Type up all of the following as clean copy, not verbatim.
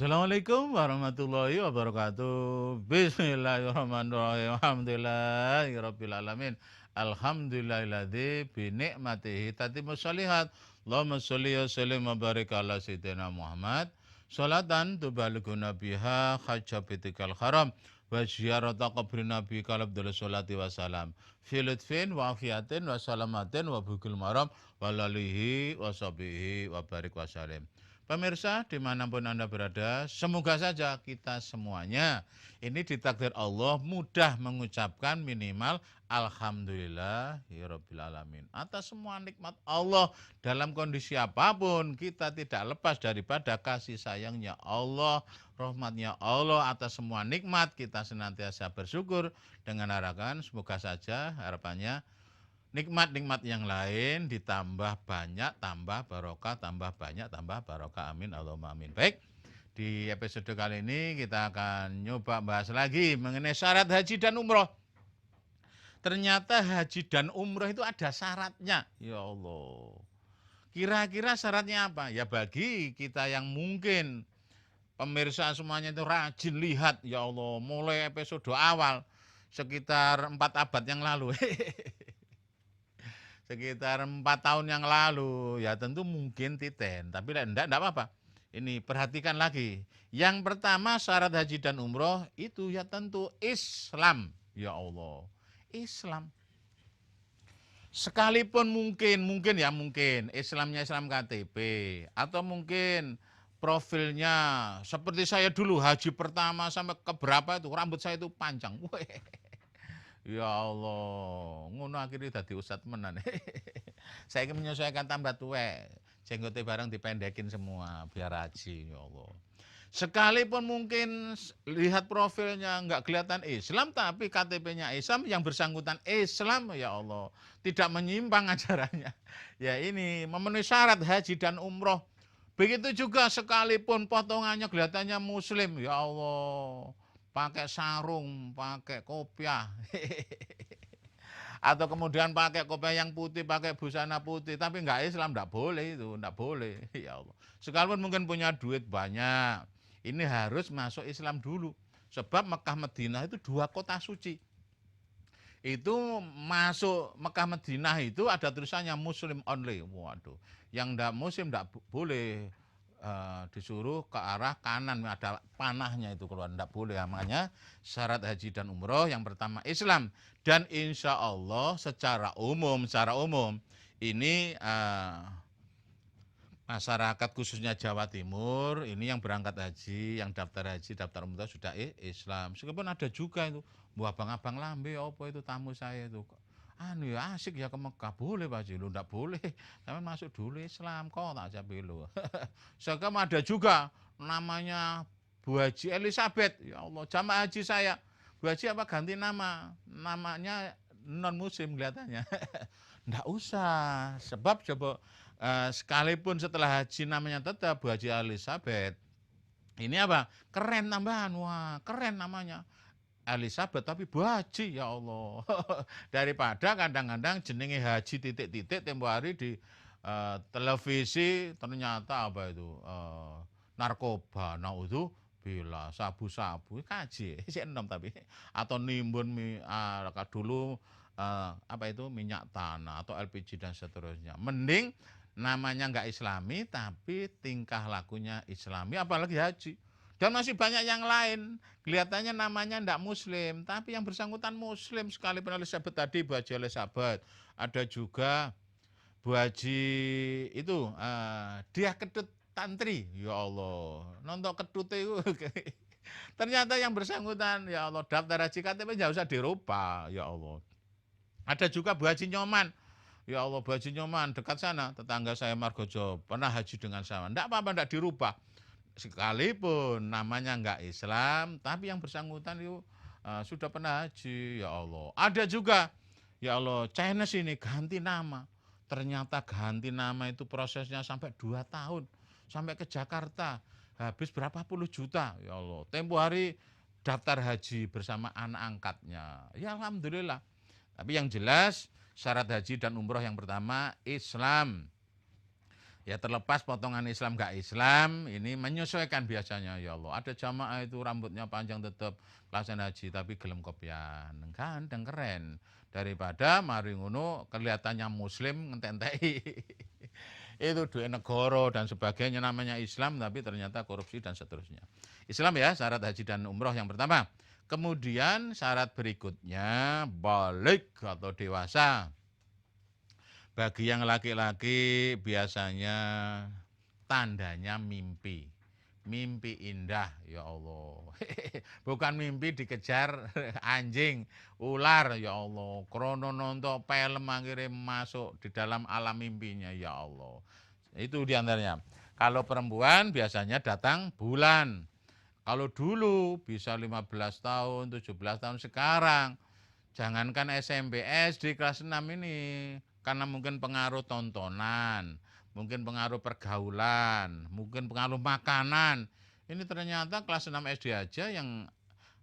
Assalamualaikum warahmatullahi wabarakatuh. Bismillahirrahmanirrahim. Alhamdulillahirabbil alamin. Alhamdulillahilladzi bi ni'matihi tatimmus shalihat. Allahumma sholli wa sallim wa barik ala sayyidina Muhammad. Sholatan tubalighuna biha hajjabitikal haram wa ziyarata qabri nabi kalabdul sholati wa salam. Fi lutfin wa afiyatin wa salamatin wa bukil maram wa lalihi wa sahbihi wa barik wa salim. Pemirsa dimanapun Anda berada, semoga saja kita semuanya ini ditakdir Allah mudah mengucapkan minimal Alhamdulillahirabbil alamin. Atas semua nikmat Allah dalam kondisi apapun kita tidak lepas daripada kasih sayangnya Allah, rahmatnya Allah atas semua nikmat kita senantiasa bersyukur dengan harapan semoga saja harapannya nikmat-nikmat yang lain ditambah banyak, tambah barokah, tambah banyak, tambah barokah. Amin, Allahumma amin. Baik, di episode kali ini kita akan nyoba bahas lagi mengenai syarat haji dan umroh. Ternyata haji dan umroh itu ada syaratnya. Ya Allah. Kira-kira syaratnya apa? Ya bagi kita yang mungkin pemirsa semuanya itu rajin lihat, ya Allah, mulai episode awal sekitar 4 abad yang lalu. Sekitar 4 tahun yang lalu, ya tentu mungkin titen, tapi enggak apa-apa. Ini perhatikan lagi. Yang pertama syarat haji dan umroh itu ya tentu Islam. Ya Allah, Islam. Sekalipun mungkin Islamnya Islam KTP atau mungkin profilnya seperti saya dulu haji pertama sampai ke berapa itu rambut saya itu panjang. Ya Allah, ngono akhirnya dadi ustad menan. Saya ingin menyesuaikan tambah tua, jenggote barang dipendekin semua biar haji, ya Allah. Sekalipun mungkin lihat profilnya nggak kelihatan Islam, tapi KTP-nya Islam, yang bersangkutan Islam, ya Allah, tidak menyimpang ajarannya. Ya ini memenuhi syarat haji dan umroh. Begitu juga sekalipun potongannya kelihatannya Muslim, ya Allah, pakai sarung, pakai kopiah, atau kemudian pakai kopiah yang putih, pakai busana putih, tapi enggak Islam, enggak boleh itu, enggak boleh. Ya Allah. Sekalipun mungkin punya duit banyak, ini harus masuk Islam dulu. Sebab Mekah Madinah itu 2 kota suci. Itu masuk Mekah Madinah itu ada tulisannya Muslim only. Waduh, yang enggak Muslim enggak boleh disuruh ke arah kanan, ada panahnya itu keluar, enggak boleh. Makanya syarat haji dan umroh yang pertama Islam, dan insya Allah secara umum ini masyarakat khususnya Jawa Timur ini yang berangkat haji, yang daftar haji, daftar umroh sudah Islam. Meskipun ada juga itu buah abang-abang lambe apa itu tamu saya itu, anu ya asik ya ke Mekah, boleh Pak Haji, lu enggak boleh, tapi masuk dulu Islam kok tak capai lu. Sekarang ada juga namanya Bu Haji Elizabeth, ya Allah, jamaah haji saya, Bu Haji apa ganti nama, namanya non muslim kelihatannya. Enggak usah, sebab coba sekalipun setelah haji namanya tetap Bu Haji Elizabeth, ini apa? Keren tambahan, wah keren namanya. Elizabeth tapi Bu Haji, ya Allah. Daripada kadang-kadang jenenge haji titik-titik tempo hari di televisi ternyata apa itu narkoba, itu bila sabu-sabu kaji si enom tapi atau nimbun dulu apa itu minyak tanah atau LPG dan seterusnya. Mending namanya nggak Islami tapi tingkah lakunya Islami, apalagi haji. Dan masih banyak yang lain, kelihatannya namanya ndak Muslim, tapi yang bersangkutan Muslim sekalipun. Elizabeth tadi, Bu Haji Elizabeth. Ada juga Bu Haji itu, dia kedut tantri, ya Allah. Nonton kedut itu. Ternyata yang bersangkutan, ya Allah, daftar haji KTP nggak usah dirubah, ya Allah. Ada juga Bu Haji Nyoman. Ya Allah, Bu Haji Nyoman dekat sana, tetangga saya Margojo, pernah haji dengan saya. Ndak apa-apa, ndak dirubah. Sekalipun namanya enggak Islam, tapi yang bersangkutan itu sudah pernah haji, ya Allah. Ada juga, ya Allah, Chinese ini ganti nama. Ternyata ganti nama itu prosesnya sampai 2 tahun. Sampai ke Jakarta, habis berapa puluh juta, ya Allah. Tempo hari daftar haji bersama anak angkatnya. Ya Alhamdulillah. Tapi yang jelas syarat haji dan umroh yang pertama Islam. Ya terlepas potongan Islam gak Islam, ini menyesuaikan biasanya ya Allah. Ada jamaah itu rambutnya panjang tetap pelaksanaan haji tapi gelem kopian. Ganteng keren. Daripada mari ngono kelihatannya muslim ngentek-enteki. Itu duit negara dan sebagainya namanya Islam tapi ternyata korupsi dan seterusnya. Islam ya syarat haji dan umroh yang pertama. Kemudian syarat berikutnya balik atau dewasa. Bagi yang laki-laki biasanya tandanya mimpi. Mimpi indah, ya Allah. Bukan mimpi dikejar anjing, ular, ya Allah. Krono nonton film akhirnya masuk di dalam alam mimpinya, ya Allah. Itu diantaranya. Kalau perempuan biasanya datang bulan. Kalau dulu bisa 15 tahun, 17 tahun sekarang. Jangankan SMP, SD kelas 6 ini. Karena mungkin pengaruh tontonan, mungkin pengaruh pergaulan, mungkin pengaruh makanan. Ini ternyata kelas 6 SD aja yang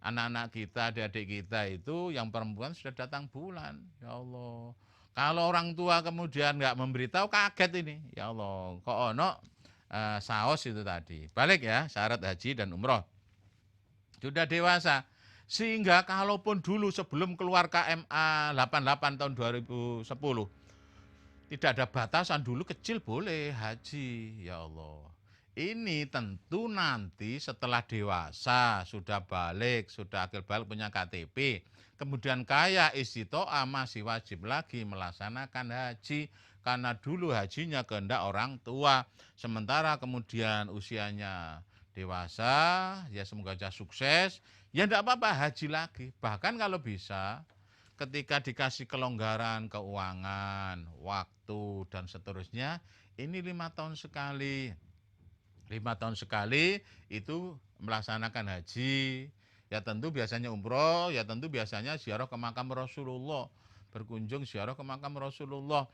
anak-anak kita, adik-adik kita itu yang perempuan sudah datang bulan. Ya Allah. Kalau orang tua kemudian nggak memberitahu kaget ini. Ya Allah, kok ono saos itu tadi. Balik ya, syarat haji dan umroh. Sudah dewasa. Sehingga kalaupun dulu sebelum keluar KMA 88 tahun 2010, tidak ada batasan, dulu kecil boleh haji, ya Allah. Ini tentu nanti setelah dewasa, sudah balik, sudah akil balik punya KTP, kemudian kaya istitoah masih wajib lagi melaksanakan haji, karena dulu hajinya kehendak orang tua, sementara kemudian usianya dewasa, ya semoga aja sukses, ya enggak apa-apa haji lagi. Bahkan kalau bisa ketika dikasih kelonggaran keuangan, waktu dan seterusnya, ini 5 tahun sekali. 5 tahun sekali itu melaksanakan haji. Ya tentu biasanya umroh, ya tentu biasanya ziarah ke makam Rasulullah. Berkunjung ziarah ke makam Rasulullah.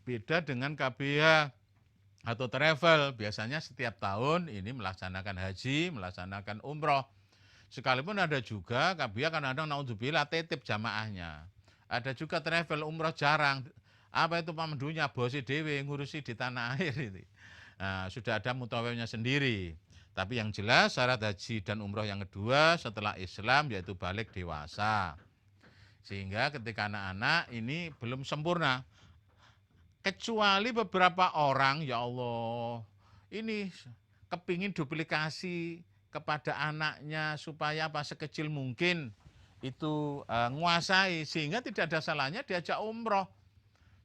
Beda dengan KBH atau travel, biasanya setiap tahun ini melaksanakan haji, melaksanakan umroh. Sekalipun ada juga KBH kadang-kadang naudzubillah titip jamaahnya. Ada juga travel umroh jarang. Apa itu pamendunya bosi dewe ngurusi di tanah air itu. Nah, sudah ada mutawifnya sendiri. Tapi yang jelas syarat haji dan umroh yang kedua setelah Islam yaitu balik dewasa. Sehingga ketika anak-anak ini belum sempurna. Kecuali beberapa orang, ya Allah, ini kepingin duplikasi kepada anaknya supaya apa sekecil mungkin itu nguasai, sehingga tidak ada salahnya diajak umroh.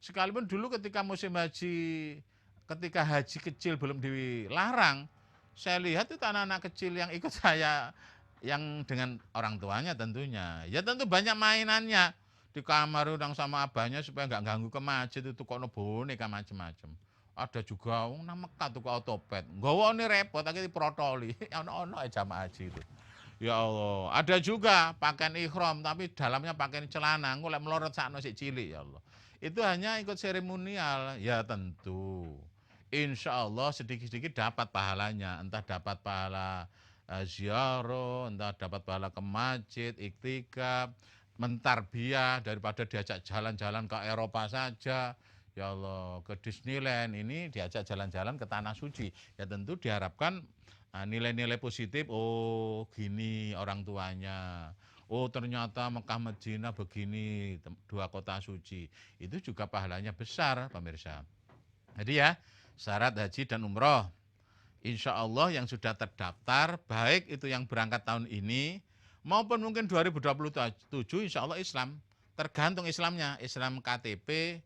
Sekalipun dulu ketika musim haji, ketika haji kecil belum dilarang, saya lihat itu anak-anak kecil yang ikut saya, yang dengan orang tuanya tentunya. Ya tentu banyak mainannya. Di kamar udang sama abahnya supaya nggak ganggu ke masjid itu kok boneka macem-macem. Ada juga nang Mekah tuh otopet. Nggawa ini repot akhirnya diprotoli. Ono-ono jamaah haji itu. Ya Allah, ada juga pakaian ihram tapi dalamnya pakaian celana, ngolek melorot sakno sik cilik ya Allah. Itu hanya ikut seremonial, ya tentu. Insya Allah sedikit-sedikit dapat pahalanya, entah dapat pahala ziarah, entah dapat pahala ke masjid, iktikaf, mentarbiyah daripada diajak jalan-jalan ke Eropa saja. Ya Allah, ke Disneyland ini diajak jalan-jalan ke Tanah Suci. Ya tentu diharapkan nilai-nilai positif, oh gini orang tuanya. Oh ternyata Mekah Madinah begini, dua kota suci. Itu juga pahalanya besar pemirsa. Jadi ya, syarat haji dan umroh. Insya Allah yang sudah terdaftar, baik itu yang berangkat tahun ini, maupun mungkin 2027 insya Allah Islam. Tergantung Islamnya, Islam KTP,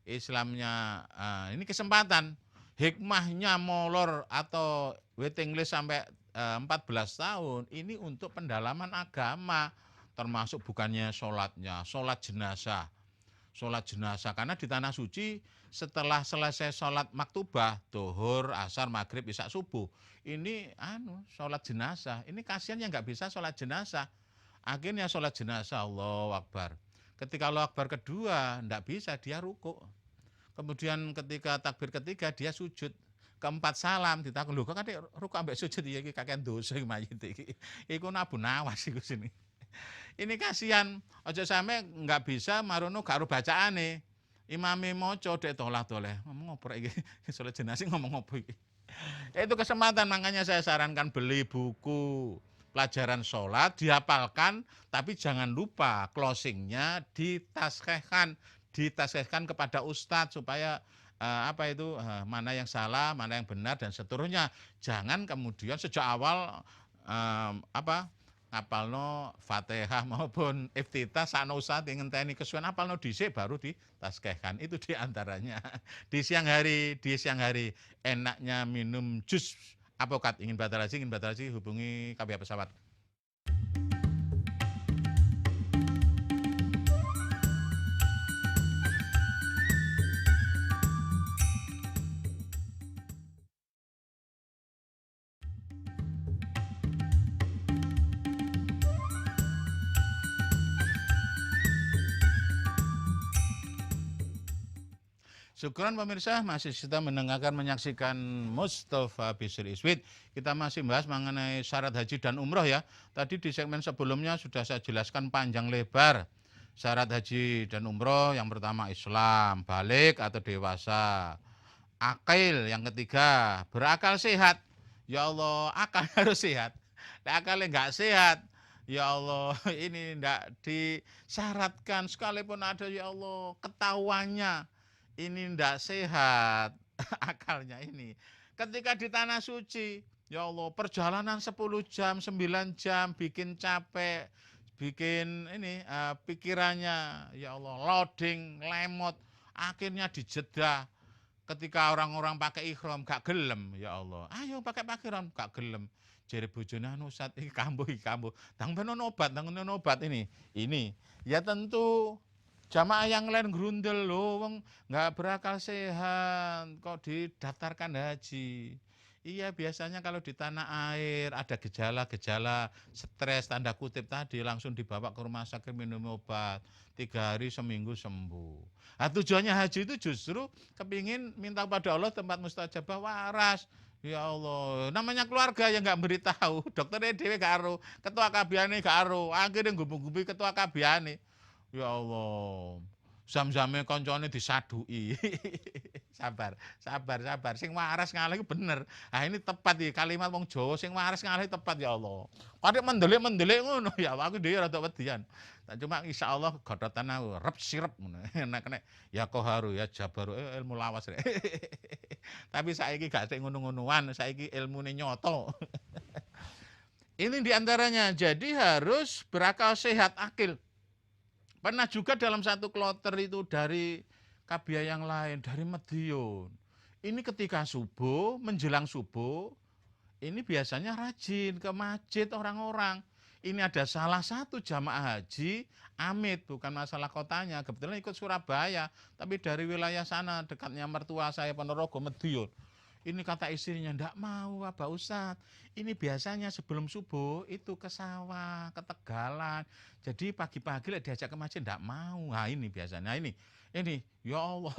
Islamnya, ini kesempatan. Hikmahnya molor atau waiting list sampai 14 tahun, ini untuk pendalaman agama. Termasuk bukannya sholatnya, sholat jenazah. Sholat jenazah, karena di Tanah Suci setelah selesai sholat maktubah, duhur, asar, maghrib, isya, subuh, ini sholat jenazah. Ini kasihan yang nggak bisa sholat jenazah. Akhirnya sholat jenazah, Allahu Akbar. Ketika Allahu Akbar kedua, nggak bisa, dia ruku. Kemudian ketika takbir ketiga, dia sujud. Keempat salam, ditakon, lho kok kadek ruku ambek sujud, ya kakek dosa mayit iki. Iku Abu Nawas iku sini. Ini kasihan, aja sampai nggak bisa marono gak bacaane. Imame maca dek tolah-toleh. Ngomong opo iki? Salat jenazah ngomong opo iki? Itu kesempatan, makanya saya sarankan beli buku pelajaran sholat, dihafalkan, tapi jangan lupa closingnya ditaskehkan kepada ustadz supaya mana yang salah, mana yang benar dan seterusnya. Jangan kemudian sejak awal ngapalno Fatihah maupun iftitah sakno usah ngenteni kesuwen apalno dhisik baru ditaskehkan. Itu diantaranya. Di siang hari enaknya minum jus apokat. Ingin batalaji hubungi KBA Pesawat. Syukuran pemirsa, masih kita menyaksikan Mustafa Bisri Iswid. Kita masih bahas mengenai syarat haji dan umroh ya. Tadi di segmen sebelumnya sudah saya jelaskan panjang lebar. Syarat haji dan umroh yang pertama Islam, balik atau dewasa. Akil yang ketiga, berakal sehat. Ya Allah, akal harus sehat. Akalnya nggak sehat, ya Allah, ini tidak disyaratkan sekalipun ada ya Allah ketahuannya ini tidak sehat akalnya ini. Ketika di tanah suci, ya Allah, perjalanan 10 jam, 9 jam, bikin capek, bikin ini pikirannya, ya Allah, loading, lemot, akhirnya dijeda. Ketika orang-orang pakai ihram gak gelem, ya Allah, ayo pakai ihram gak gelem. Jere bojone anu Ustaz iki kambuh. Tang benon obat ini. Ya tentu jamaah yang lain grundel loh, wong nggak berakal sehat kok didaftarkan haji. Iya, biasanya kalau di tanah air ada gejala-gejala stres tanda kutip tadi langsung dibawa ke rumah sakit minum obat 3 hari seminggu sembuh. Nah, tujuannya haji itu justru kepingin minta pada Allah tempat mustajabah waras. Ya Allah, namanya keluarga yang nggak beritahu, dokternya dewe gak aro, ketua kabiane gak aro, akhirnya gumbu-gumbi ketua kabiane. Ya Allah, zam-zame koncone disadui. sabar. Sing waras ngalah bener. Ah ini tepat iki kalimat wong Jawa, sing waras ngalah tepat ya Allah. Kadek mendelik ngono ya aku dhewe rada wedian. Cuma insyaallah godhotan aku rep sirep ngono. Nek ya qaharu ya jabaru ilmu lawas rek. Tapi saiki gak sik ngono-ngonoan, saiki ilmune nyoto. Ini diantaranya, jadi harus berakal sehat akil. Pernah juga dalam satu kloter itu dari kabia yang lain, dari Madiun. Ini ketika subuh, menjelang subuh, ini biasanya rajin ke masjid orang-orang. Ini ada salah satu jamaah haji, Amit, bukan masalah kotanya, kebetulan ikut Surabaya, tapi dari wilayah sana, dekatnya mertua saya Ponorogo, Madiun. Ini kata istrinya, enggak mau Pak Ustadz, ini biasanya sebelum subuh itu ke sawah, ke Tegalan. Jadi pagi-pagi diajak ke masjid, enggak mau. Nah ini biasanya, ini ya Allah,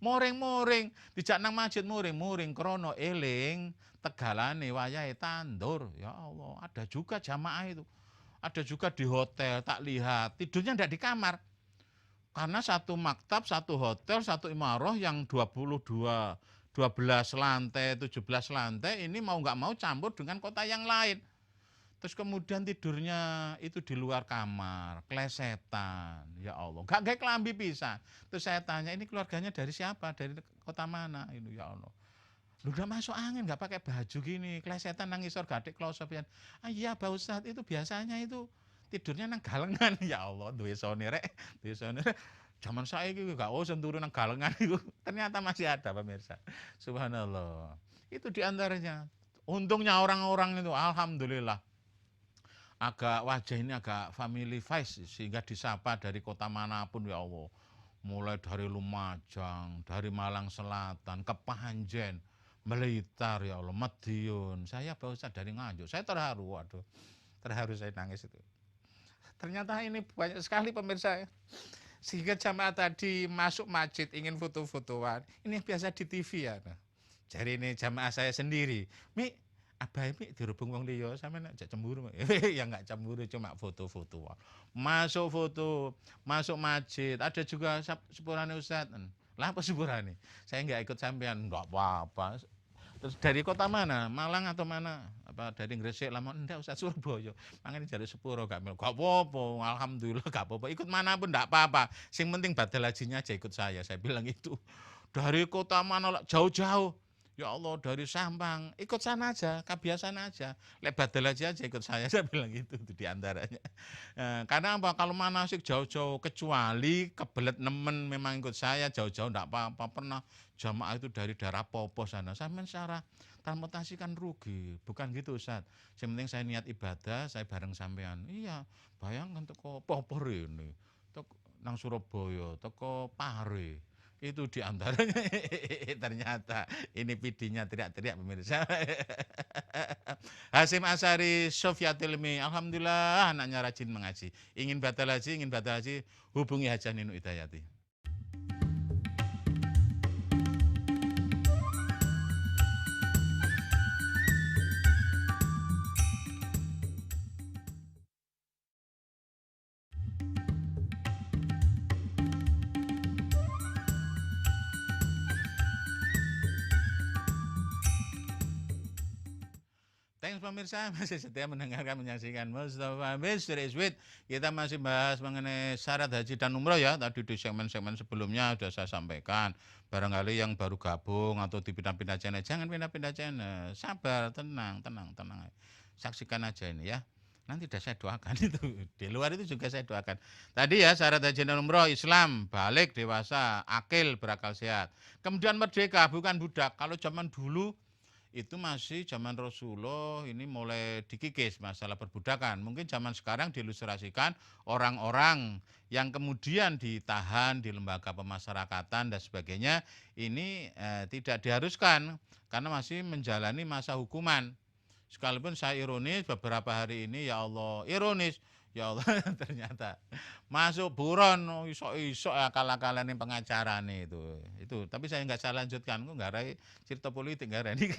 moring-moring, dijak nang masjid moring-moring, krono eling, Tegalane wayahe tandur. Ya Allah, ada juga jamaah itu. Ada juga di hotel, tak lihat, tidurnya enggak di kamar. Karena satu maktab, satu hotel, satu imaroh yang 12 lantai, 17 lantai, ini mau nggak mau campur dengan kota yang lain. Terus kemudian tidurnya itu di luar kamar, klesetan, ya Allah. Nggak kayak kelambi pisan. Terus saya tanya, ini keluarganya dari siapa? Dari kota mana? Ini ya Allah. Lu udah masuk angin, nggak pakai baju gini, klesetan nang isor gadek kloso pian. Ah iya Pak Ustadz, itu biasanya itu tidurnya nang galengan. Ya Allah, duwe sone rek. Zaman saya itu gak usah turun nang galengan itu. Ternyata masih ada pemirsa. Subhanallah. Itu diantaranya. Untungnya orang-orang itu alhamdulillah agak wajah ini agak family face sehingga disapa dari kota manapun ya Allah. Mulai dari Lumajang, dari Malang Selatan, ke Panjen, Blitar ya Allah, Madiun. Saya Pak dari Nganjuk. Saya terharu, waduh. Terharu saya nangis itu. Ternyata ini banyak sekali pemirsa ya. Sehingga jamaah tadi masuk masjid ingin foto-fotoan. Ini biasa di TV ya. Jadi ini jamaah saya sendiri. Mi, Abahe mik dirubung wong liya, sampean aja cemburu. Ya enggak cemburu, cuma foto-foto. Masuk foto, masuk masjid, ada juga sepurane Ustaz. Lah apa sepurane? Saya enggak ikut sampean, enggak apa-apa. Terus dari kota mana? Malang atau mana? Apa dari Gresik, Lamongan? Enggak Ustaz, Surabaya. Mangane jaluk sepuro gak melu. Gak apa-apa, alhamdulillah gak apa-apa. Ikut mana pun enggak apa-apa. Sing penting badal hajinya aja ikut saya bilang itu. Dari kota mana lah, jauh-jauh. Ya Allah, dari Sampang, ikut sana aja, kebiasaan aja. Lek badal haji aja ikut saya bilang gitu itu diantaranya. Karena apa? Kalau manasik jauh-jauh, kecuali kebelet nemen memang ikut saya jauh-jauh enggak apa-apa. Pernah jamaah itu dari daerah Popo sana. Sampean secara transportasi kan rugi. Bukan gitu Ustaz. Yang penting saya niat ibadah, saya bareng sampean. Iya, bayangkan teko Popo ini. Teko nang Surabaya, teko Pare. Itu diantaranya ternyata ini PD-nya teriak-teriak pemirsa. Hasyim Asyari Sofyatul Ilmi, alhamdulillah anaknya rajin mengaji. Ingin batal haji, hubungi Hajah Ninu Hidayati. Thanks pemirsa, masih setia mendengarkan, menyaksikan Mustafa Mystery Sweet. Kita masih bahas mengenai syarat haji dan umroh ya. Tadi di segmen-segmen sebelumnya sudah saya sampaikan. Barangkali yang baru gabung atau dipindah-pindah channel, jangan pindah-pindah channel. Sabar, tenang. Saksikan aja ini ya. Nanti sudah saya doakan itu. Di luar itu juga saya doakan. Tadi ya syarat haji dan umroh, Islam, balik, dewasa, akil, berakal sehat. Kemudian merdeka, bukan budak. Kalau zaman dulu itu masih zaman Rasulullah ini mulai dikikis masalah perbudakan. Mungkin zaman sekarang diilustrasikan orang-orang yang kemudian ditahan di lembaga pemasyarakatan dan sebagainya ini tidak diharuskan karena masih menjalani masa hukuman. Sekalipun saya ironis beberapa hari ini ya Allah ironis ya Allah ternyata masuk buron isok-isok akal-akalan yang pengacara nih itu tapi saya nggak saya lanjutkan kok nggak ada cerita politik nggak ada ini.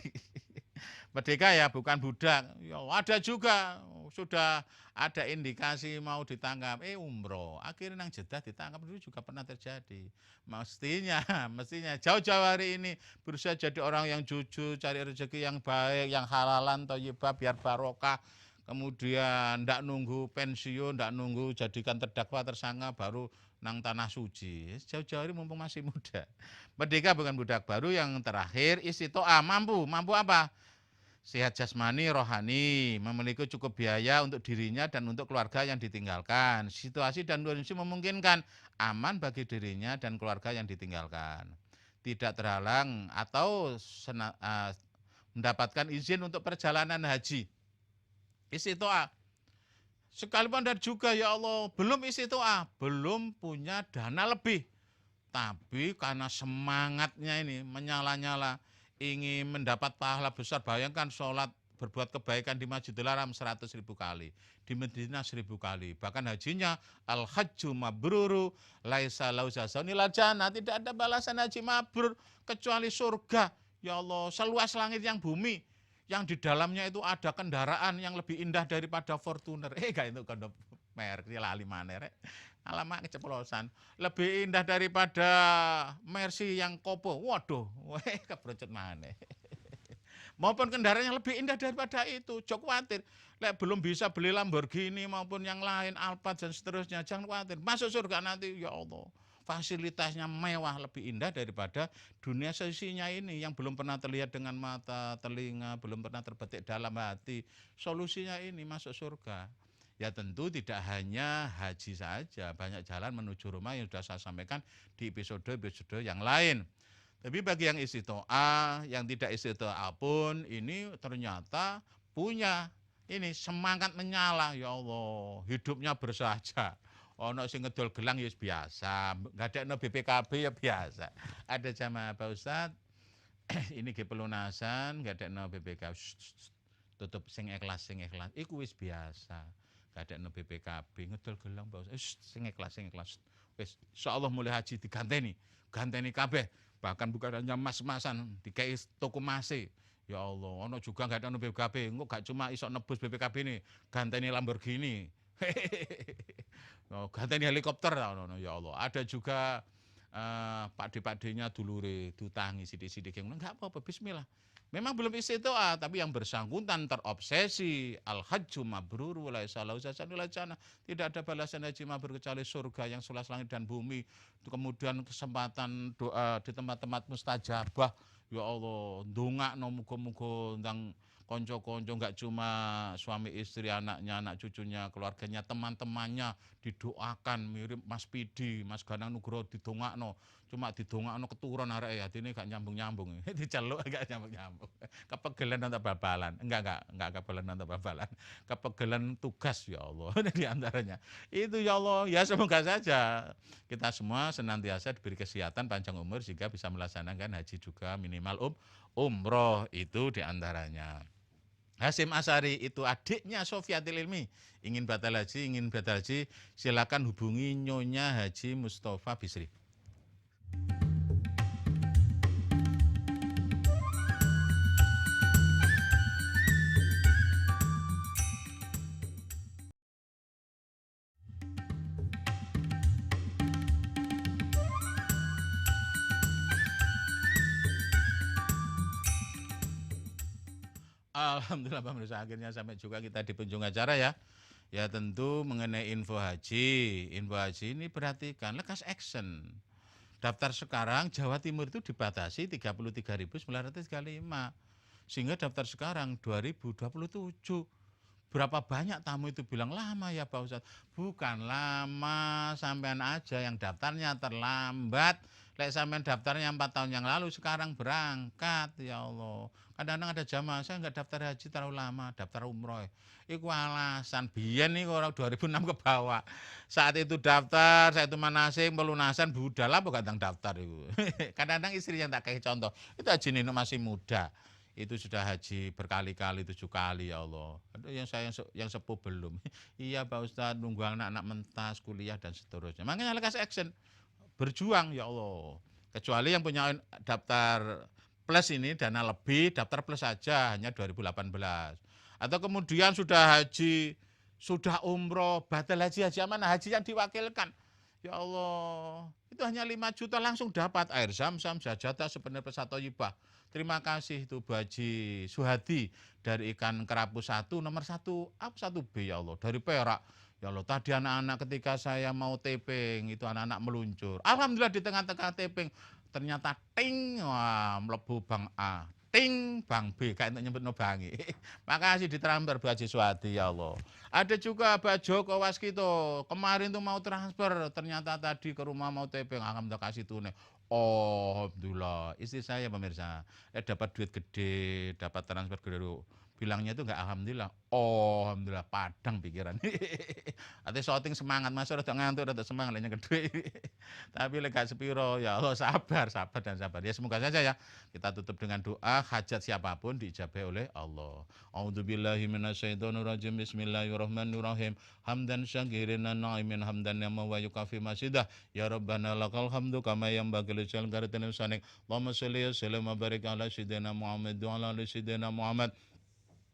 Merdeka ya bukan budak ya ada juga sudah ada indikasi mau ditangkap umroh akhirnya nang Jeddah ditangkap dulu juga pernah terjadi. Mestinya jauh-jauh hari ini berusaha jadi orang yang jujur, cari rezeki yang baik, yang halalan thayyibah biar barokah. Kemudian ndak nunggu pensiun, ndak nunggu jadikan terdakwa tersangka baru nang tanah suci. Jauh-jauh hari mumpung masih muda. Merdeka bukan budak. Baru yang terakhir istiqomah, mampu apa? Sehat jasmani, rohani, memiliki cukup biaya untuk dirinya dan untuk keluarga yang ditinggalkan. Situasi dan kondisi memungkinkan, aman bagi dirinya dan keluarga yang ditinggalkan. Tidak terhalang atau mendapatkan izin untuk perjalanan haji. Istiqomah. Sekalipun dan juga ya Allah, belum istiqomah, belum punya dana lebih. Tapi karena semangatnya ini menyala-nyala, ingin mendapat pahala besar, bayangkan sholat berbuat kebaikan di Masjidil Haram 100.000 kali, di Madinah 1.000 kali, bahkan hajinya al-hajju mabruru laisa lahu jazaa'un illal jannah, tidak ada balasan haji mabrur kecuali surga. Ya Allah, seluas langit yang bumi, yang di dalamnya itu ada kendaraan yang lebih indah daripada Fortuner. Gak itu kondo merek lali maneh rek. Alamak keceplosan. Lebih indah daripada Mercy yang Kopo. Waduh, kebrocot maneh. Maupun kendaraan yang lebih indah daripada itu. Jok khawatir. Lek belum bisa beli Lamborghini maupun yang lain, Alphard dan seterusnya. Jangan khawatir. Masuk surga nanti, ya Allah. Fasilitasnya mewah, lebih indah daripada dunia sisinya ini yang belum pernah terlihat dengan mata, telinga, belum pernah terbetik dalam hati. Solusinya ini masuk surga. Ya tentu tidak hanya haji saja, banyak jalan menuju rumah yang sudah saya sampaikan di episode-episode yang lain. Tapi bagi yang istiqomah, yang tidak istiqomah pun ini ternyata punya ini semangat menyala, ya Allah, hidupnya bersahaja. Ono sing ngedol gelang ya biasa, enggak ada BPKB ya biasa. Ada jamaah Pak Ustadz, ini ke pelunasan, enggak ada BPKB. Tutup sing ikhlas. Iku wis biasa. Gak ada BPKB ngedol gelang Pak Ustaz. Sing ikhlas. Wis insyaallah mulai haji ganteni kabeh. Bahkan bukan hanya mas-masan, dikai toko mase. Ya Allah, ono juga nggak ada BPKB, engko gak cuma iso nebus BPKB ini, ganteni Lamborghini. Oh, ganteni helikopter ono, ya Allah. Ada juga pakde-pakdenya dulure dutangi sidik-sidik yang enggak apa-apa, bismillah. Memang belum istiqtoah, tapi yang bersangkutan terobsesi. Al-hajju mabrur wa laisa lahu jazaa'un illa jannah. Tidak ada balasan haji mabrur kecuali surga yang seluas langit dan bumi. Kemudian kesempatan doa di tempat-tempat mustajabah. Ya Allah, ndongakno muga-muga ndang konco-konco enggak cuma suami istri, anaknya, anak cucunya, keluarganya, teman-temannya didoakan mirip Mas Pidi, Mas Ganang Nugroho didongakno. Cuma didongakno keturun arek atine gak nyambung-nyambung. Diceluk gak nyambung-nyambung. Kepegelen nonton bal-balan. Enggak kepegelen nonton bal-balan. Kepegelen tugas ya Allah di antaranya. Itu ya Allah, ya semoga saja kita semua senantiasa diberi kesehatan panjang umur sehingga bisa melaksanakan haji juga minimal umroh itu di antaranya. Hasyim Asy'ari itu adiknya Sofiatul Ilmi. Ingin batal haji, silakan hubungi Nyonya Haji Mustafa Bisri. Alhamdulillah pemirsa, akhirnya sampai juga kita di penjung acara ya. Ya tentu mengenai info haji ini perhatikan, lekas action. Daftar sekarang Jawa Timur itu dibatasi 33.935. Sehingga daftar sekarang 2027. Berapa banyak tamu itu bilang lama ya Pak Ustadz. Bukan lama, sampean aja yang daftarnya terlambat. Lek sampean daftarnya 4 tahun yang lalu, sekarang berangkat, ya Allah. Kadang-kadang ada jamaah, saya nggak daftar haji terlalu lama, daftar umroh. Iku alasan, biyen nih orang 2006 ke bawah. Saat itu daftar, saya itu manasik, pelunasan, budal apa kadang daftar itu. Kadang-kadang istri yang tak kayak contoh, itu haji Nino masih muda. Itu sudah haji berkali-kali, 7 kali ya Allah. Aduh, yang sepuh belum. Iya Pak Ustadz, nunggu anak-anak mentas, kuliah dan seterusnya. Makanya lekas action. Berjuang ya Allah. Kecuali yang punya daftar plus ini dana lebih, daftar plus saja hanya 2018. Atau kemudian sudah haji, sudah umroh, batal haji mana haji yang diwakilkan. Ya Allah, itu hanya 5 juta langsung dapat air zam-zam, sajadah, sebenarnya pesat thayyibah. Terima kasih itu Bu Haji Suhadi dari ikan kerapu 1 nomor 1 1B ya Allah, dari Perak. Ya Allah, tadi anak-anak ketika saya mau taping itu anak-anak meluncur. Alhamdulillah di tengah-tengah taping ternyata ting, wah mlebu Bang A. Ting Bang B, kayak untuk nyebut nobangi. Makasih ditransfer Bu Haji Suhadi ya Allah. Ada juga Pak Joko Waskito, kemarin tuh mau transfer, ternyata tadi ke rumah mau taping, alhamdulillah kasih tunai. Oh, alhamdulillah. Istri saya pemirsa, dapat duit gede, dapat transfer gede. Bilangnya itu enggak alhamdulillah. Oh, alhamdulillah, padang pikiran. Ate shooting semangat, Mas rada ngantuk, rada semangat lainnya gede. Tapi lek gak sepiro, ya Allah sabar dan sabar. Ya semoga saja ya kita tutup dengan doa, hajat siapapun diijabahi oleh Allah. A'udzubillahi minasyaitonirrajim. Bismillahirrahmanirrahim. Hamdan syakirin na'imin hamdan yamma wa yukafi masidah. Ya Rabbana lakal hamdu kama yanbaghi li jalali karatin sanik. Allahumma sholli wa sallim wa barik ala sayyidina Muhammad wa ala ali sayyidina Muhammad.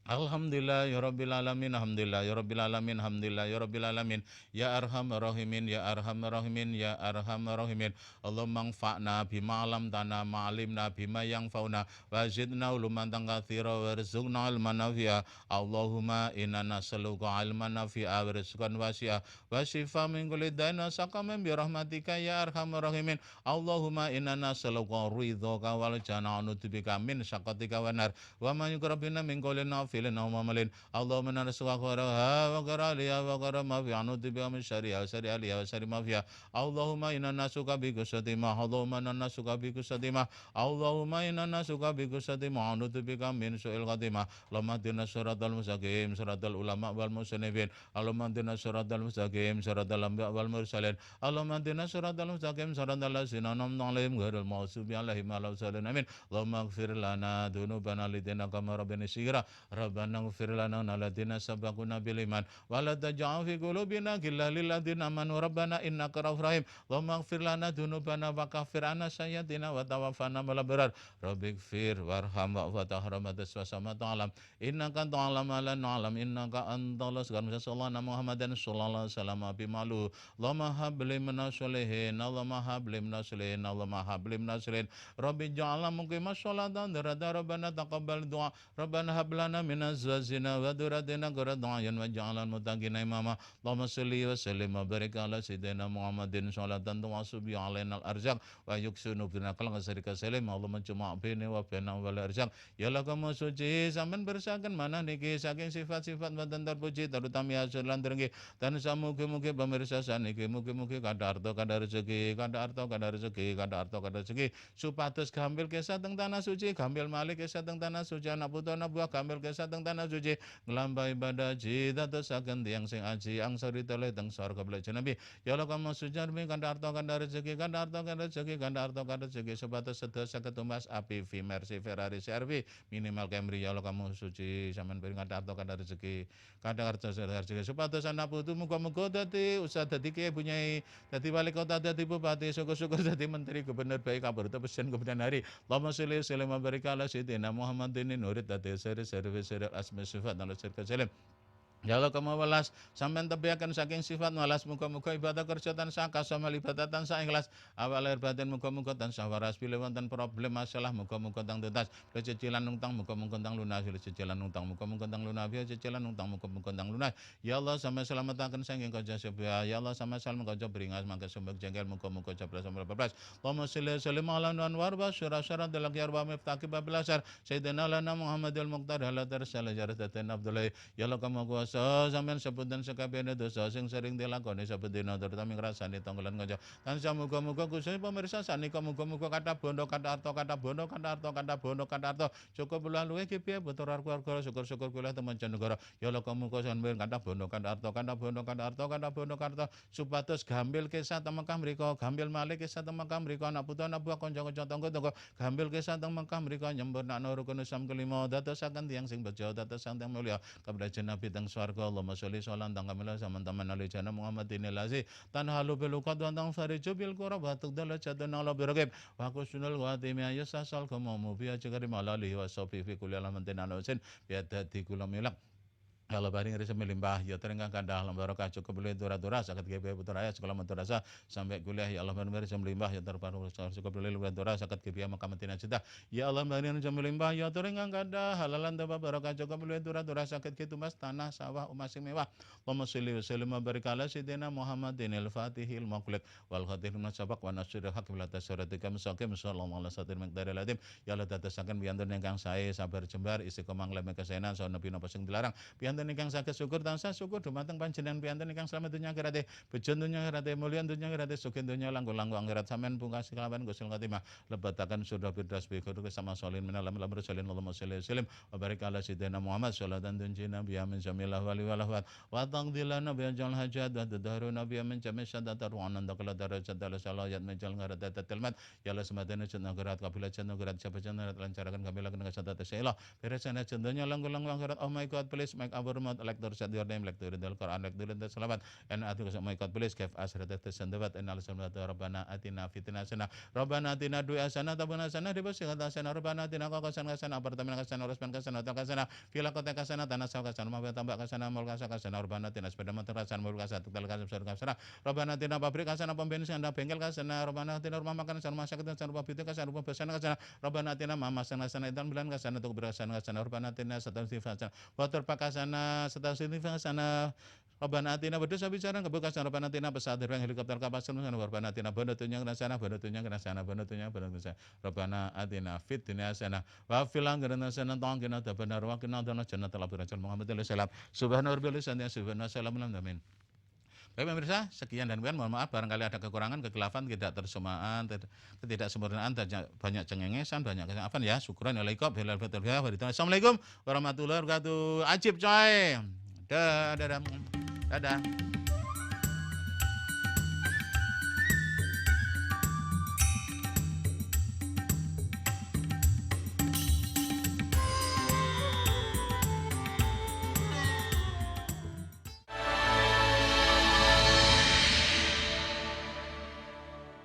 Alhamdulillah ya rabbil alamin, alhamdulillah ya rabbil alamin, alhamdulillah ya rabbil alamin, ya arhamar rahimin, ya arhamar rahimin, ya arhamar rahimin. Allahumma anfa'na bima 'allamtana ma 'alimna bima yanfa'una wa zidna uluman katsira warzuqna ilman nafi'a. Allahumma inna nas'aluka 'ilman nafi'a wa rizqan wasi'a wa shifa min kulli dain wa saqamin bi rahmatika ya arhamar rahimin. Allahumma inna nas'aluka ridhaka wal jannah wa na'udzubika min syaqatika wan nar. Wa man yuqrabbina min qawlin filin awmamalin. Allahumma inna nas'aluka khairan wa qaraliya wa qaram ma fi anuti bi min syari'a wa syari'a wa syari ma fiha. Allahumma inna nas'aluka bi kusatima. Allahumma inna nas'aluka bi kusatima. Allahumma inna nas'aluka bi kusatima anuti bi min su'il khatimah. Allahumma inna siratal mustaqim siratal ulama wal musannifin. Allahumma inna siratal mustaqim siratal anbiya wal mursalin. Allahumma inna siratal mustaqim siratal ladzina an'amta 'alaihim ghairil maghdubi 'alaihim waladdallin. Amin. Allahumma ighfir lana dzunubana lidina kama rabbana shighra. Rabbana ighfir lana walladzina sabaquna bil iman wa la taj'al fi qulubina ghillan lil ladzina amanu rabbana innaka ra'ufur rahim. Allahumma ighfir lana dzunubana wa kaffir 'anna sayyi'atina wa tawaffana ma'al abrar. Rabbighfir warham wa tahramats wa sama ta'lam. Innaka ta'lam ma la na'lam innaka antal azkar sallallahu Muhammadan sallallahu alaihi wasallam bimalu. Allahumma hab lana sholihin, Allahumma hab lana sholihin, Allahumma hab lana sholihin. Rabbi ja'alna muqimas sholatan darada rabbana taqabbal du'a. Rabbana hab lana min azwajina wa dhurriyyatina qurrata a'yun waj'alna muttaqina imama. Allahumma shalli wa sallim wa barik ala sayyidina Muhammadin sholatan tuwasubi alaina al-arzaq wa yuksunu bina kalngasarika salim. Allahumma juma' bini wa bina wal arzaq. Ya Allah kamu suci sampean bersakan mana niki saking sifat-sifat boten terpuji terutama ya lan derenge dan samugi-mugi pemirsa saniki mugi-mugi kada harta kada rezeki kada harta kada rezeki kada harta kada rezeki supados gampil kesah teng tanah suci gampil malih kesah teng tanah suci anak putra anak buah gampil kesah teng tanah suci nglampahi ibadah haji dadosaken tiyang sing aji angsari tele teng surga belajar nabi ya Allah kamu sujarmi kada harta kada rezeki kada harta kada rezeki kada harta kada rezeki supados sedaya saged tumbas api Mercy Ferrari CR-V minimal Camry ya Allah kamu suci sampean beri kada harta kada rezeki kada harta kada rezeki supados anak putu muga-muga dadi usah dadi kiai bunyai dadi wali kota dadi bupati syukur-syukur dadi menteri gubernur baik kabar presiden kemudian hari Allahumma sholli wa sallim wa barik ala sayyidina Muhammadin nurid dadi seri asma sifat dan sirka salim. Ya Allah kamu welas sampean tebiaken saking sifat welas muga-muga ibadah kerja tansah kasamal ibadah tansah ikhlas awal lahir batin muga-muga tansah waras pilih wonten problem masalah muga-muga tang tuntas cicilan utang muga-muga tang lunas cicilan utang muga-muga tang lunas cicilan utang muga-muga tang lunas ya Allah sampai selamataken saking kaca sebya ya Allah sampai salam kaca beringas mangke sumbek jengkel muga-muga jabras sampai bablas Allahumma sholli ala anwar wa syara dalak yarba miftaqi babilasar sayyidina lana Muhammadil muqtar halatar salajaratan Abdullah ya Allah kamu kuasa sampean sebutan sekabehane dosa sing sering dilakoni saben dina terutama ngrasani tanggelan kanca tansah muga-muga Gusti pemirsa sanika muga-muga kathah bondo kathah harta kathah bondo kathah harta kathah bondo kathah harta cukup luwih ki piye betul keluarga syukur-syukur kula teman negara ya Allah kamu sampean kathah bondo kathah harta kathah bondo kathah harta kathah bondo kathah supados gampil kisah teng Mekah mriku gampil malih kisah teng Mekah mriku anak putra anak buah kanca-kanca tangga-tangga gampil kisah teng Mekah mriku nyempurnakno rukun Islam kelima dadosaken tiyang sing bejo dadosaken tiyang mulya kabrajan Nabi teng swarga Allahumma sholli sholan tang kamila saman-taman ali jana Muhammadin lazi tanhalu bil qad tang fariju bil qurab wa taqdal jadana la biraqib wa kusunul watimi ayasal kamamu bi ajri malali wa sofi fi kulli alamantin anusin bi adati kula milak kalau baring risa melimpah ya terenggang kandah lambarokah cukup boleh dura-dura sakit gebe putra ayat sekolah madrasah sampai kuliah ya Allah baring risa melimpah ya terparu cukup boleh dura-dura sakit gebe makamatina cita ya Allah baring risa melimpah ya terenggang kandah halalan taba barokah cukup boleh dura-dura sakit gitu mas tanah sawah umas sing mewah Allahumma sholli wa sallim wa barik ala sayyidina Muhammadin al-Fatihil maqlid wal khatimul sabaq wa nasrul haq bil tasarratika mustaqim sallallahu alaihi wasallam miqdaril adim ya Allah dadosaken piantun ingkang sae sabar jembar istiqomah leme kesenan saha nabi napa sing dilarang piantun ingkang saged syukur tansah syukur dumateng panjenengan piantun ingkang slamet donya akhirat bejo donya akhirat mulya donya akhirat sugih donya langkung-langkung akhirat sampean pungkas kelawan Gusti Khotimah lebetaken surga firdaus bi khairu sama sholin minalam lamr sholin Allahumma sholli sallim wa barik ala sayyidina Muhammad sholatan tunjina bi amin jamillah wali walawat wa taqdilana bi ajal hajat wa tadaruna bi amin jami syadatar wa ananda kala darajat dal salayat menjal ngaradat tilmat ya Allah semadane cenah gerat kabilah cenah gerat siapa cenah lancarkan kabilah kena sadat syailah beresana cendonya langkung-langkung akhirat oh my god please make our mouth like to set your name like to read the Quran like to read the salawat and atu my god please give us the sandawat and al salawat rabbana atina fitna sana rabbana atina du'a sana tabuna sana dibasihata sana rabbana atina qasana sana apartemen kasana rasman kasana takasana fila kota kasana tanah sawah kasana mabah tambak kasana mall kasana rabbana atina sepeda motor kasana mobil kasana tukal kasana rabbana atina pabrik kasana pom bensin anda bengkel kasana rabbana atina rumah makan kasana rumah sakit kasana rumah bitu kasana rumah besana kasana rabbana atina mama sana idan bulan kasana untuk berasana kasana rabbana atina satan sifat motor pakasana satan sifat sana Rabbana atina berdosa bicara kebekas Rabbana atina pesawat terbang helikopter kapal selam Rabbana atina bondo tunyang sana bondo tunyang sana bondo tunyang Rabbana atina fit dunia sana wa fil akhirati sana tangkina benar wa kina dana jannatul abrar Muhammad sallallahu alaihi wasallam subhanallah subhanallahi amin. Baik pemirsa, sekian dan mohon maaf barangkali ada kekurangan, kekeliruan, tidak tersemaan, ketidaksempurnaan, banyak cengengesan, banyak kesalahan ya. Syukuran Assalamualaikum warahmatullahi wabarakatuh. Ajib coy. Dadah.